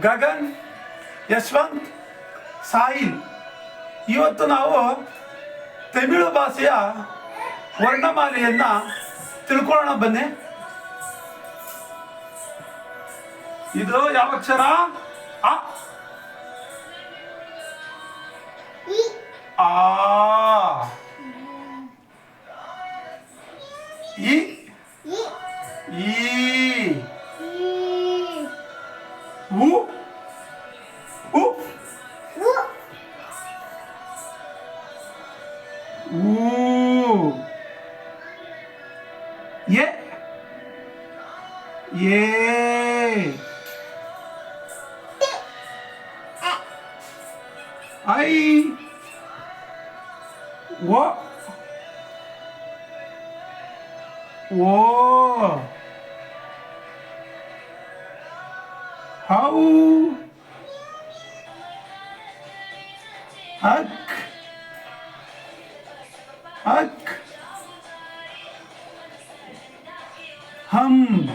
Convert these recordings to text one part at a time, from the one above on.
ಗಗನ್, ಯಶವಂತ್, ಸಾಹಿಲ್. ಇವತ್ತು ನಾವು ತಮಿಳು ಭಾಷೆಯ ವರ್ಣಮಾಲೆಯನ್ನು ತಿಳ್ಕೊಳ್ಳೋಣ ಬನ್ನಿ. ಇದು ಯಾವ ಅಕ್ಷರ? ಅ, ಆ, ಇ, ಈ, ಉ, ಉ, ಊ, ಎ, ಏ, ಐ, ಓ, ಓ, ಹೌ, ಹಕ್, ಹಕ್, ಹಮ್,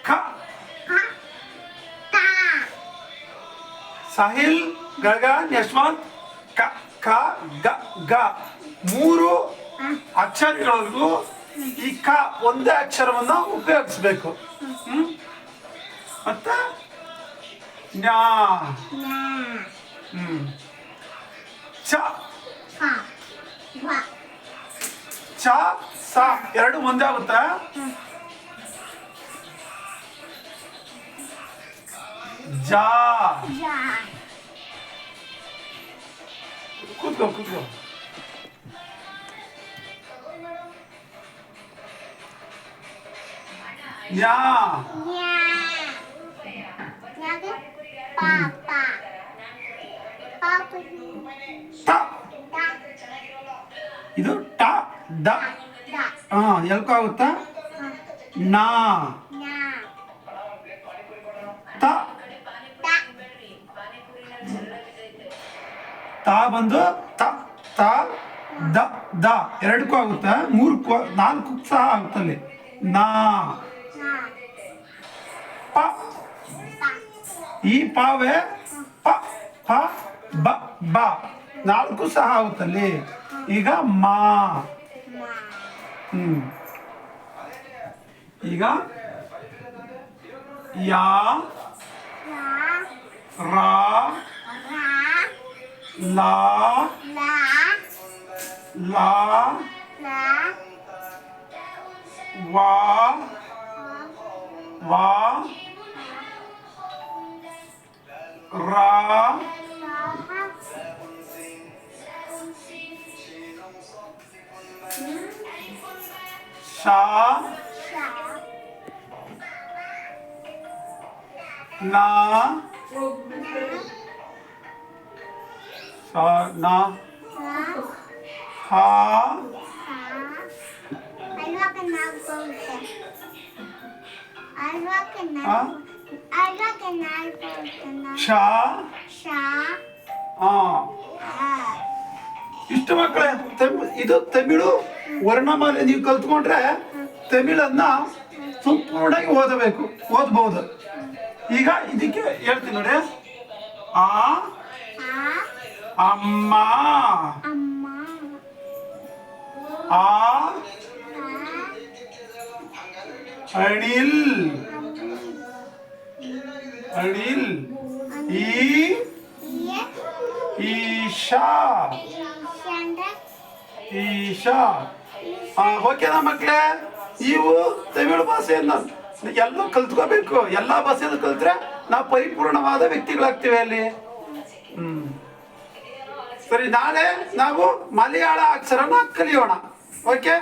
ಕ. ಸಾಹಿಲ್, ಗಗನ್, ಯಶವಂತ್, ಕ, ಕ, ಗ, ಗ. ಮೂರು ಅಕ್ಷರಗಳಿಗೂ ಈ ಕ ಒಂದೇ ಅಕ್ಷರವನ್ನು ಉಪಯೋಗಿಸ್ಬೇಕು. ಮತ್ತೆ ನ್ಯಾ, ಚ, ಚ, ಸ ಎರಡು ಒಂದೇ ಆಗುತ್ತೆ. ಜಾ, ಕೂತ್ಕೋ ಕೂತ್ಕೋ. ನ್ಯಾ, ಟ, ಇದು ಟ, ದ. ಎಲ್ಕೋ ಆಗುತ್ತಾ? ನಾ, ತ, ತ ಬಂದು ತ, ತ, ದ, ದ ಎರಡಕ್ಕೂ ಆಗುತ್ತೆ. ಮೂರಕ್ಕೂ ನಾಲ್ಕು ಸಹ ಆಗುತ್ತಲ್ಲಿ. ನಾ, ಪ, ಈ ಪಾವೇ ಪ, ಪ, ಬ, ಬ ನಾಲ್ಕು ಸಹ ಆಗುತ್ತಲ್ಲಿ. ಈಗ ಮಾ, ಈಗ ಯಾ, ರಾ, ಲಾ, ಲಾ, ವಾ, ವಾ, ರಾ, ಶಾ, ನಾ, ಶಾ, ನಾ, ಹಾ, ಶಾ, ಇಷ್ಟು ಮಕ್ಕಳೇ. ಇದು ತಮಿಳು ವರ್ಣಮಾಲೆ. ನೀವು ಕಲ್ತ್ಕೊಂಡ್ರೆ ತಮಿಳನ್ನ ಸಂಪೂರ್ಣವಾಗಿ ಓದಬಹುದು. ಈಗ ಇದಕ್ಕೆ ಹೇಳ್ತೀನಿ ನೋಡಿ. ಆ, ಅಮ್ಮ, ಆ, ಅಣಿಲ್, ಅಣಿಲ್, ಈ, ಈಶಾ, ಈಶಾ. ಓಕೆನಾ ಮಕ್ಕಳೇ? ಇವು ತಮಿಳು ಭಾಷೆಯನ್ನು ಎಲ್ಲ ಕಲ್ತ್ಕೋಬೇಕು. ಎಲ್ಲ ಭಾಷೆಯನ್ನು ಕಲ್ತ್ರೆ ನಾವು ಪರಿಪೂರ್ಣವಾದ ವ್ಯಕ್ತಿಗಳಾಗ್ತೀವಿ ಅಲ್ಲಿ. ಸರಿ, ನಾಳೆ ನಾವು ಮಲಯಾಳ ಅಕ್ಷರನ ಕಲಿಯೋಣ. ಓಕೆ.